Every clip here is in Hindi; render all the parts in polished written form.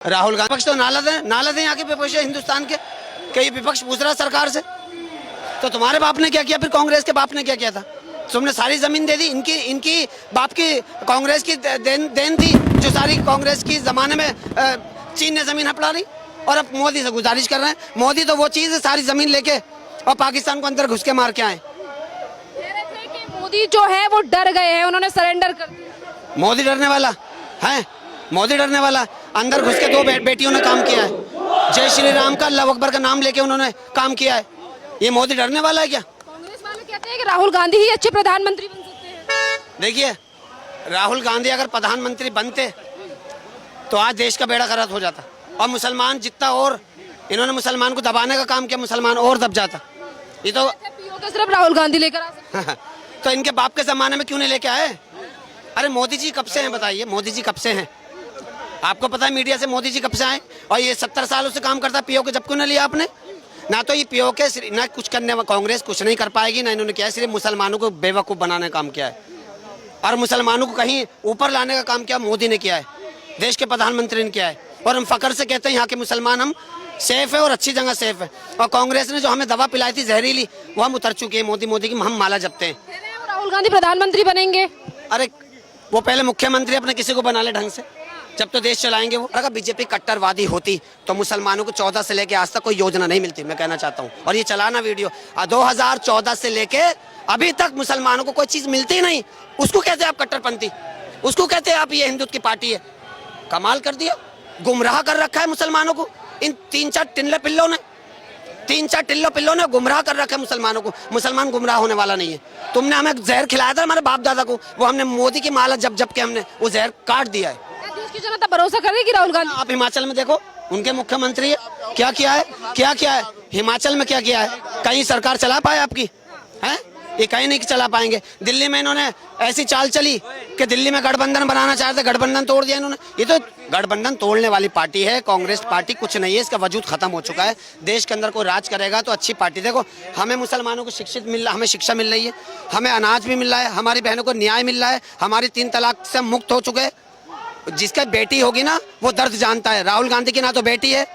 राहुल गांधी पक्ष तो नालद है यहाँ के विपक्ष हिंदुस्तान के। कई विपक्ष पूछ रहा सरकार से, तो तुम्हारे बाप ने क्या किया, फिर कांग्रेस के बाप ने क्या किया था? तुमने सारी जमीन दे दी, इनकी बाप की कांग्रेस की देन थी, जो सारी कांग्रेस की जमाने में चीन ने जमीन हड़पा ली। और अब मोदी से गुजारिश कर रहे हैं, मोदी तो वो चीज है सारी जमीन लेके और पाकिस्तान को अंदर घुस के मार के आए। मोदी जो है वो डर गए हैं, उन्होंने सरेंडर कर दिया। मोदी डरने वाला है? मोदी डरने वाला? अंदर घुस के दो बेटियों ने काम किया है, जय श्री राम का, अल्लाह अकबर का नाम लेके उन्होंने काम किया है। ये मोदी डरने वाला है क्या? कांग्रेस वाले कहते हैं कि राहुल गांधी ही अच्छे प्रधानमंत्री बन सकते हैं। देखिए, राहुल गांधी अगर प्रधानमंत्री बनते तो आज देश का बेड़ा गर्क हो जाता, और मुसलमान जितना, और इन्होंने मुसलमान को दबाने का काम किया, मुसलमान और दब जाता। ये तो सिर्फ राहुल गांधी लेकर आ सकते तो इनके बाप के जमाने में क्यों नहीं लेके आए? अरे मोदी जी कब से हैं बताइए, मोदी जी कब से हैं? आपको पता है मीडिया से मोदी जी कब से आए? और ये 70 सालों से काम करता है पीओ के, जब क्यों ना लिया आपने? ना तो ये पीओ के ना कुछ करने, कांग्रेस कुछ नहीं कर पाएगी, ना इन्होंने किया, सिर्फ मुसलमानों को बेवकूफ़ बनाने का काम किया है और मुसलमानों को कहीं ऊपर लाने का काम किया मोदी ने किया है, देश के प्रधानमंत्री ने किया है। और हम फकर से कहते हैं यहाँ के मुसलमान हम सेफ है और अच्छी जगह सेफ है। और कांग्रेस ने जो हमें दवा पिलाई थी जहरीली, वो हम उतर चुके हैं। मोदी की हम माला जपते हैं। राहुल गांधी प्रधानमंत्री बनेंगे? अरे वो पहले मुख्यमंत्री अपने किसी को बना ले ढंग से, जब तो देश चलाएंगे वो। अगर बीजेपी कट्टरवादी होती तो मुसलमानों को 14 से लेके आज तक कोई योजना नहीं मिलती, मैं कहना चाहता हूँ। और ये चलाना वीडियो 2014 से लेके अभी तक मुसलमानों को कोई चीज मिलती नहीं, उसको कहते हैं आप कट्टरपंथी, उसको कहते हैं आप ये हिंदुत्व की पार्टी है। कमाल कर दिया, गुमराह कर रखा है मुसलमानों को इन 3-4 टिल्लो ने गुमराह कर रखा है मुसलमानों को। मुसलमान गुमराह होने वाला नहीं है। तुमने हमें जहर खिलाया था हमारे बाप दादा को, वो हमने मोदी की माला जब के हमने वो जहर काट दिया है। देश की जनता भरोसा करेगी राहुल गांधी? आप हिमाचल में देखो, उनके मुख्यमंत्री है, क्या किया है हिमाचल में, क्या किया है? कहीं सरकार चला पाए आपकी है? ये कहीं नहीं चला पाएंगे। दिल्ली में इन्होंने ऐसी चाल चली कि दिल्ली में गठबंधन बनाना चाहते, गठबंधन तोड़ दिया इन्होंने। ये तो गठबंधन तोड़ने वाली पार्टी है, कांग्रेस पार्टी कुछ नहीं है, इसका वजूद खत्म हो चुका है। देश के अंदर कोई राज करेगा तो अच्छी पार्टी। देखो, हमें मुसलमानों को हमें शिक्षा मिल रही है, हमें अनाज भी मिल रहा है, हमारी बहनों को न्याय मिल रहा है, हमारी 3 तलाक से मुक्त हो चुके हैं। जिसका बेटी होगी ना वो दर्द जानता है। राहुल गांधी की ना तो बेटी है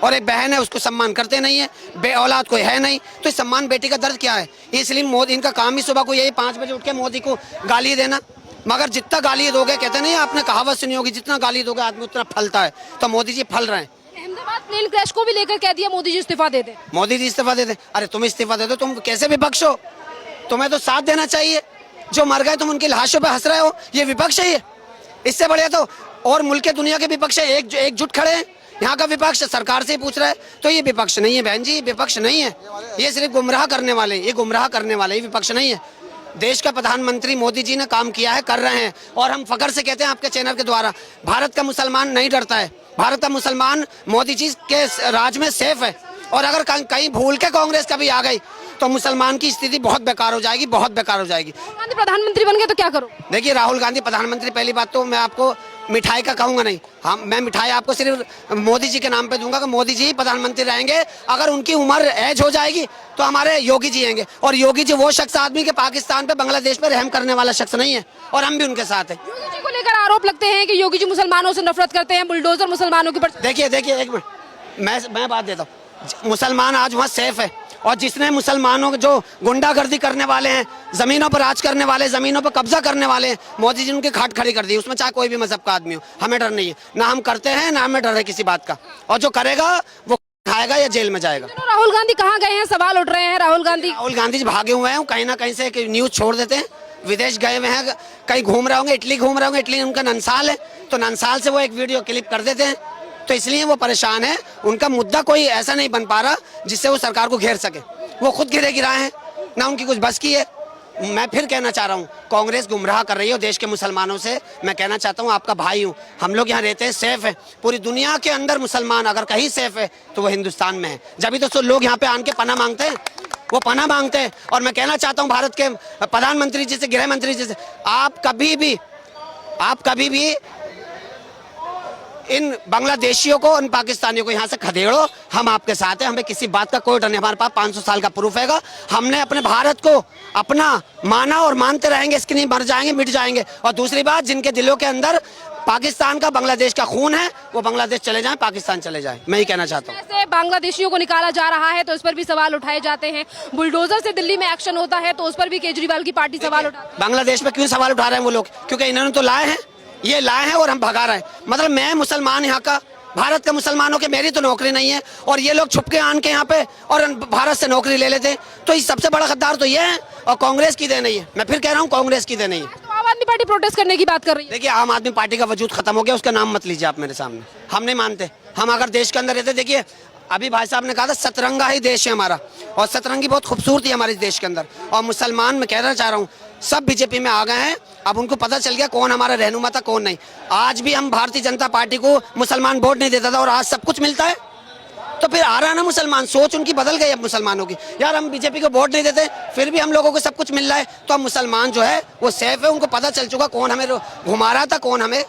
और एक बहन है, उसको सम्मान करते नहीं है, बे औलाद कोई है नहीं, तो सम्मान बेटी का दर्द क्या है? इसलिए मोदी, इनका काम ही सुबह को यही 5 बजे उठ के मोदी को गाली देना। मगर जितना गाली दोगे, कहते नहीं आपने कहावत सुनी होगी, जितना गाली दोगे आदमी उतना फलता है। तो मोदी जी फल रहे हैं। अहमदाबाद प्लेन क्रैश को भी लेकर कह दिया मोदी जी इस्तीफा दे दे। मोदी जी इस्तीफा दे दे? अरे तुम इस्तीफा दे दो, तुम कैसे विपक्ष हो? तुम्हें तो साथ देना चाहिए। जो मर गए तुम उनकी लाशों पर हंस रहे हो, ये विपक्ष है? ये इससे बढ़िया तो और मुल्क के दुनिया के विपक्ष है, एकजुट खड़े हैं। यहाँ का विपक्ष सरकार से ही पूछ रहा है, तो ये विपक्ष नहीं है बहन जी, विपक्ष नहीं है। ये सिर्फ गुमराह करने वाले, ये विपक्ष नहीं है। देश का प्रधानमंत्री मोदी जी ने काम किया है, कर रहे हैं। और हम फकर से कहते हैं आपके चैनल के द्वारा, भारत का मुसलमान नहीं डरता है। भारत का मुसलमान मोदी जी के राज में सेफ है। और अगर कहीं भूल के कांग्रेस कभी आ गई तो मुसलमान की स्थिति बहुत बेकार हो जाएगी, बहुत बेकार हो जाएगी। राहुल गांधी प्रधानमंत्री बन गए तो क्या करो? देखिए, राहुल गांधी प्रधानमंत्री, पहली बात तो मैं आपको मिठाई का कहूंगा नहीं, मैं मिठाई आपको सिर्फ मोदी जी के नाम पे दूंगा कि मोदी जी प्रधानमंत्री रहेंगे। अगर उनकी उम्र एज हो जाएगी तो हमारे योगी जी आएंगे। और योगी जी वो शख्स आदमी के पाकिस्तान पे, बांग्लादेश पे रहम करने वाला शख्स नहीं है, और हम भी उनके साथ हैं। योगी जी को लेकर आरोप लगते हैं कि योगी जी मुसलमानों से नफरत करते हैं, बुलडोजर मुसलमानों के ऊपर। देखिए एक मिनट, मैं बात देता हूँ। मुसलमान आज वहाँ सेफ है, और जिसने मुसलमानों जो गुंडागर्दी करने वाले हैं, जमीनों पर राज करने वाले, जमीनों पर कब्जा करने वाले हैं, मोदी जी ने उनकी खाट खड़ी कर दी। उसमें चाहे कोई भी मजहब का आदमी हो, हमें डर नहीं है, ना हम करते हैं, ना हमें डर है किसी बात का। और जो करेगा वो खाएगा या जेल में जाएगा। राहुल गांधी कहाँ गए हैं? सवाल उठ रहे हैं। राहुल गांधी जी भागे हुए हैं, कहीं ना कहीं से न्यूज छोड़ देते हैं, विदेश गए हुए हैं, कहीं घूम रहे होंगे, इटली घूम रहे होंगे। इटली उनका ननसाल है, तो ननसाल से वो एक वीडियो क्लिप कर देते हैं, तो इसलिए वो परेशान है। उनका मुद्दा कोई ऐसा नहीं बन पा रहा जिससे वो सरकार को घेर सके। वो खुद गिराए हैं, ना उनकी कुछ बस की है। मैं फिर कहना चाह रहा हूँ, कांग्रेस गुमराह कर रही है देश के मुसलमानों से। मैं कहना चाहता हूँ, आपका भाई हूँ, हम लोग यहाँ रहते हैं, सेफ है। पूरी दुनिया के अंदर मुसलमान अगर कहीं सेफ है तो वो हिंदुस्तान में है। जब तो लोग यहाँ पे आन के पनाह मांगते हैं, वो पनाह मांगते हैं। और मैं कहना चाहता हूँ भारत के प्रधानमंत्री जी से, गृह मंत्री जी से, आप कभी भी इन बांग्लादेशियों को, इन पाकिस्तानियों को यहाँ से खदेड़ो, हम आपके साथ हैं। हमें किसी बात का कोई डर नहीं, हमारे पास 500 साल का प्रूफ हैगा। हमने अपने भारत को अपना माना और मानते रहेंगे, इसके नहीं मर जाएंगे, मिट जाएंगे। और दूसरी बात, जिनके दिलों के अंदर पाकिस्तान का बांग्लादेश का खून है, वो बांग्लादेश चले जाएं, पाकिस्तान चले जाएं, मैं ही कहना चाहता हूँ। जैसे बांग्लादेशियों को निकाला जा रहा है तो इस पर भी सवाल उठाए जाते हैं, बुलडोजर से दिल्ली में एक्शन होता है तो उस पर भी केजरीवाल की पार्टी सवाल उठाती है। बांग्लादेश में क्यों सवाल उठा रहे हैं वो लोग? क्योंकि इन्होंने तो लाए हैं, ये लाए हैं और हम भगा रहे हैं। मतलब मैं मुसलमान यहाँ का, भारत के मुसलमानों के, मेरी तो नौकरी नहीं है और ये लोग छुपके आन के यहाँ पे और भारत से नौकरी ले लेते हैं। तो इस सबसे बड़ा गद्दार तो ये है और कांग्रेस की देन नहीं है। मैं फिर कह रहा हूँ कांग्रेस की देन नहीं है। तो आम आदमी पार्टी प्रोटेस्ट करने की बात कर रही है। देखिए आम आदमी पार्टी का वजूद खत्म हो गया, उसका नाम मत लीजिए आप मेरे सामने। हम नहीं मानते, हम अगर देश के अंदर रहते, देखिए अभी भाई साहब ने कहा था सतरंगा ही देश है हमारा और सतरंगी बहुत खूबसूरती है हमारे देश के अंदर। और मुसलमान मैं कहना चाह रहा हूँ सब बीजेपी में आ गए हैं, अब उनको पता चल गया कौन हमारा रहनुमा था कौन नहीं। आज भी हम भारतीय जनता पार्टी को मुसलमान वोट नहीं देता था और आज सब कुछ मिलता है, तो फिर आ रहा है ना मुसलमान, सोच उनकी बदल गई अब मुसलमानों की। यार हम बीजेपी को वोट नहीं देते फिर भी हम लोगों को सब कुछ मिल रहा है, तो अब मुसलमान जो है वो सेफ है, उनको पता चल चुका कौन हमें घुमा रहा था, कौन हमें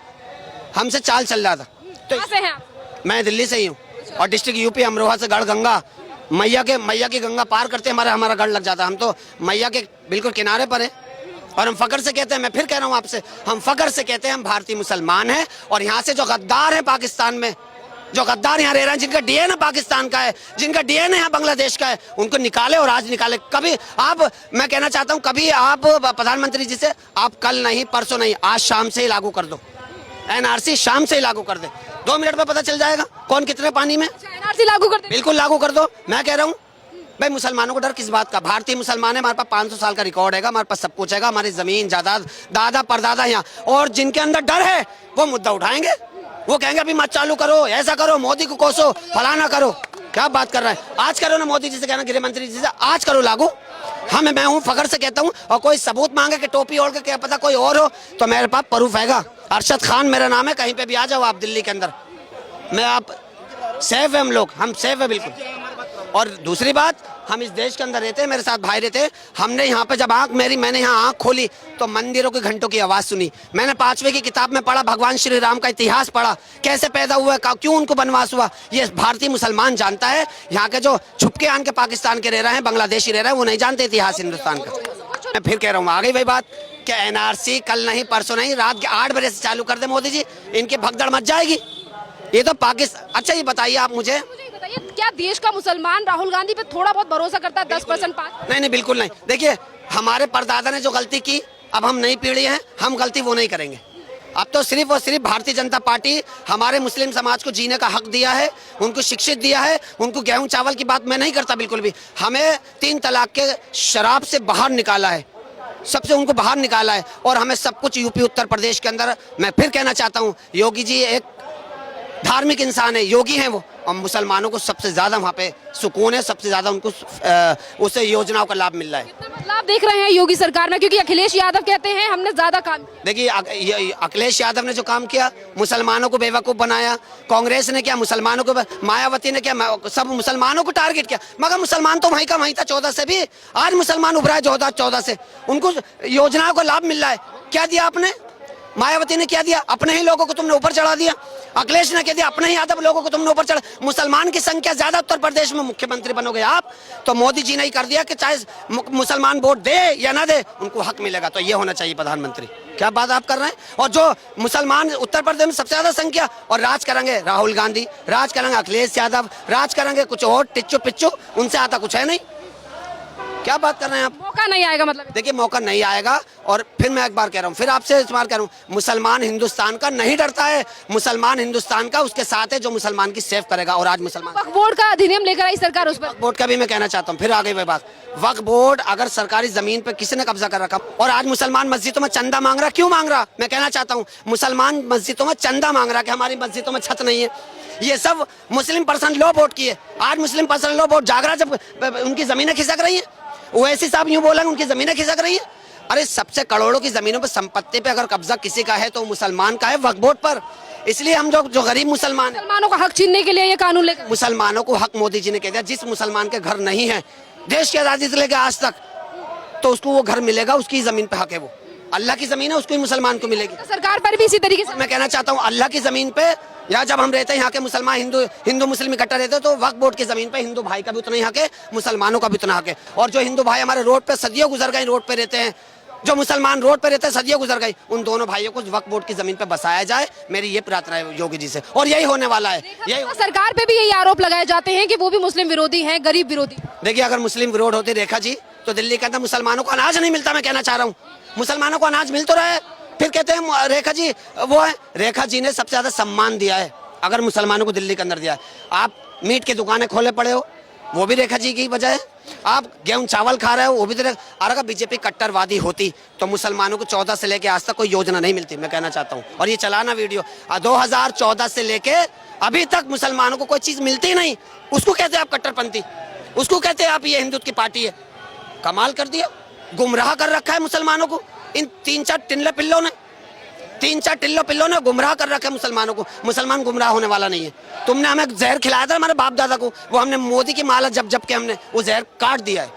हमसे चाल चल रहा था। तो कहाँ से हैं आप? मैं दिल्ली से ही हूँ और डिस्ट्रिक्ट यूपी अमरोहा से गढ़ गंगा, मैया की गंगा पार करते हमारा गढ़ लग जाता है। हम तो मैया के बिल्कुल किनारे पर है और हम फकर से कहते हैं, मैं फिर कह रहा हूँ आपसे, हम फकर से कहते हैं हम भारतीय मुसलमान हैं। और यहाँ से जो गद्दार है पाकिस्तान में, जो गद्दार यहाँ रह रहे हैं, जिनका डीएनए पाकिस्तान का है, जिनका डीएनए यहाँ बांग्लादेश का है, उनको निकाले और आज निकाले। कभी आप, मैं कहना चाहता हूँ, कभी आप प्रधानमंत्री जी से आप कल नहीं परसों नहीं, आज शाम से ही लागू कर दो एनआरसी, शाम से ही लागू कर दे। 2 मिनट में पता चल जाएगा कौन कितने पानी में। एनआरसी लागू कर दे, बिल्कुल लागू कर दो। मैं कह रहा हूँ भाई मुसलमानों को डर किस बात का? भारतीय मुसलमान है, हमारे पास 500 साल का रिकॉर्ड है, हमारे पास सब कुछ है, हमारी जमीन जायदाद दादा परदादा यहाँ। और जिनके अंदर डर है वो मुद्दा उठाएंगे, वो कहेंगे अभी मत चालू करो, ऐसा करो, मोदी को कोसो, फलाना करो। क्या बात कर रहा है? आज करो ना, मोदी जी से कहना, गृह मंत्री जी से आज करो लागू। मैं हूँ फखर से कहता हूँ। और कोई सबूत मांगे कि टोपी ओढ़ के क्या पता कोई और हो, तो मेरे पास प्रूफ हैगा। अरशद खान मेरा नाम है, कहीं पे भी आ जाओ आप दिल्ली के अंदर, मैं आप सेफ है, हम लोग हम सेफ है बिल्कुल। और दूसरी बात, हम इस देश के अंदर रहते हैं, मेरे साथ भाई रहते हैं। हमने यहाँ पे जब मैंने यहाँ आँख खोली तो मंदिरों के घंटों की आवाज़ सुनी। मैंने 5वीं की किताब में पढ़ा, भगवान श्री राम का इतिहास पढ़ा, कैसे पैदा हुआ, क्यों उनको वनवास हुआ। ये भारतीय मुसलमान जानता है। यहाँ के जो छुपके आन के पाकिस्तान के रह रहे हैं, बांग्लादेशी रह रहे हैं, वो नहीं जानते इतिहास हिंदुस्तान का। मैं फिर कह रहा हूँ, आ गई वही बात कि एनआरसी कल नहीं परसों नहीं, रात के 8 बजे से चालू कर दे मोदी जी, इनकी भगदड़ मच जाएगी। ये तो पाकिस्तान। अच्छा ये बताइए आप मुझे, क्या देश का मुसलमान राहुल गांधी पे थोड़ा बहुत भरोसा करता है? 10% पास? नहीं बिल्कुल नहीं। देखिए हमारे परदादा ने जो गलती की, अब हम नई पीढ़ी है, हम गलती वो नहीं करेंगे। अब तो सिर्फ और सिर्फ भारतीय जनता पार्टी हमारे मुस्लिम समाज को जीने का हक दिया है, उनको शिक्षित दिया है, उनको गेहूं चावल की बात मैं नहीं करता बिल्कुल भी। हमें 3 तलाक के शराब से बाहर निकाला है, सबसे उनको बाहर निकाला है और हमें सब कुछ यूपी उत्तर प्रदेश के अंदर। मैं फिर कहना चाहता हूँ, योगी जी एक धार्मिक इंसान है, योगी हैं वो, और मुसलमानों को सबसे ज्यादा वहाँ पे सुकून है, सबसे ज्यादा उनको उससे योजनाओं का लाभ मिल रहा है। कितना बदलाव देख रहे हैं योगी सरकार में? क्योंकि अखिलेश यादव कहते हैं हमने ज्यादा काम किया। देखिए अखिलेश यादव ने जो काम किया, मुसलमानों को बेवकूफ बनाया, कांग्रेस ने किया, मुसलमानों को, मायावती ने किया, सब मुसलमानों को टारगेट किया। मगर मुसलमान तो वहीं का वहीं था 14 से भी। आज मुसलमान उभरा है 14 से, उनको योजनाओं का लाभ मिल रहा है। क्या दिया आपने? मायावती ने क्या दिया? अपने ही लोगों को तुमने ऊपर चढ़ा दिया। अखिलेश ने क्या दिया? अपने ही यादव लोगों को तुमने ऊपर चढ़ा। मुसलमान की संख्या ज्यादा उत्तर प्रदेश में मुख्यमंत्री बनोगे आप, तो मोदी जी ने ही कर दिया कि चाहे मुसलमान वोट दे या ना दे, उनको हक मिलेगा। तो ये होना चाहिए प्रधानमंत्री। क्या बात आप कर रहे हैं? और जो मुसलमान उत्तर प्रदेश में सबसे ज्यादा संख्या, और राज करेंगे राहुल गांधी, राज करेंगे अखिलेश यादव, राज करेंगे कुछ और टिच्चू पिच्चू, उनसे आता कुछ है नहीं। क्या बात कर रहे हैं आप? मौका नहीं आएगा मतलब? देखिए मौका नहीं आएगा। और फिर मैं एक बार कह रहा हूँ, फिर आपसे इस बार कह रहा हूँ, मुसलमान हिंदुस्तान का नहीं डरता है, मुसलमान हिंदुस्तान का उसके साथ है जो मुसलमान की सेफ करेगा। और आज मुसलमान वक्फ बोर्ड का अधिनियम लेकर आई सरकार, उस पर वक्फ बोर्ड का भी मैं कहना चाहता हूँ, फिर आ गई वही बात। वक्फ बोर्ड अगर सरकारी जमीन पर किसी ने कब्जा कर रखा, और आज मुसलमान मस्जिदों में चंदा मांग रहा, क्यों मांग रहा? मैं कहना चाहता हूँ, मुसलमान मस्जिदों में चंदा मांग रहा कि हमारी मस्जिदों में छत नहीं है। ये सब मुस्लिम पर्सन लॉ बोर्ड की है। आज मुस्लिम पर्सन लॉ बोर्ड जाग रहा, जब उनकी जमीनें खिसक रही है। ओवैसी साहब यूं बोला उनकी जमीनें खिसक रही है। अरे सबसे करोड़ों की जमीनों पर, संपत्ति पे अगर कब्जा किसी का है तो मुसलमान का है, वक्फ बोर्ड पर। इसलिए हम जो गरीब मुसलमान है, मुसलमानों का हक छीनने के लिए ये कानून लेकर, मुसलमानों को हक मोदी जी ने कह दिया। जिस मुसलमान के घर नहीं है देश की आजादी से लेकर आज तक, तो उसको वो घर मिलेगा, उसकी जमीन पे हक है। वो अल्लाह की जमीन है, उसको ही मुसलमान को मिलेगी। सरकार पर भी इसी तरीके से मैं कहना चाहता हूँ, अल्लाह की जमीन पे, या जब हम रहते हैं यहाँ के मुसलमान हिंदू मुस्लिम इकट्ठा रहते हैं, तो वक्फ बोर्ड की जमीन पे हिंदू भाई का भी उतना ही हक है, मुसलमानों का भी उतना हक है। और जो हिंदू भाई हमारे रोड पे सदियों गुजर गए, रोड पे रहते हैं, जो मुसलमान रोड पे रहते सदियों गुजर गई, उन दोनों भाइयों को वक्फ बोर्ड की जमीन पे बसाया जाए, मेरी ये प्रार्थना है योगी जी से, और यही होने वाला है। यही सरकार पे भी यही आरोप लगाए जाते हैं कि वो भी मुस्लिम विरोधी हैं, गरीब विरोधी। देखिए, अगर मुस्लिम विरोध होती रेखा जी, तो दिल्ली के अंदर मुसलमानों को अनाज नहीं मिलता। मैं कहना चाह रहा हूँ, मुसलमानों को अनाज मिल तो रहा है, फिर कहते हैं रेखा जी वो है। रेखा जी ने सबसे ज्यादा सम्मान दिया है अगर मुसलमानों को दिल्ली के अंदर दिया है। आप मीट की दुकानें खोले पड़े हो, वो भी रेखा जी की वजह है। आप गेहूं चावल खा रहे हो, वो भी और अगर बीजेपी कट्टरवादी होती तो मुसलमानों को 14 से लेके आज तक कोई योजना नहीं मिलती। मैं कहना चाहता हूँ, और ये चलाना वीडियो 2014 से लेके अभी तक मुसलमानों को कोई चीज मिलती नहीं। उसको कहते हैं आप कट्टरपंथी, उसको कहते हैं आप ये हिंदुत्व की पार्टी है। कमाल कर दिया, गुमराह कर रखा है मुसलमानों को। इन 3-4 टिल्लो पिल्लों ने गुमराह कर रखा है मुसलमानों को। मुसलमान गुमराह होने वाला नहीं है। तुमने हमें जहर खिलाया था हमारे बाप दादा को, वो हमने मोदी की माला जब के हमने वो जहर काट दिया है।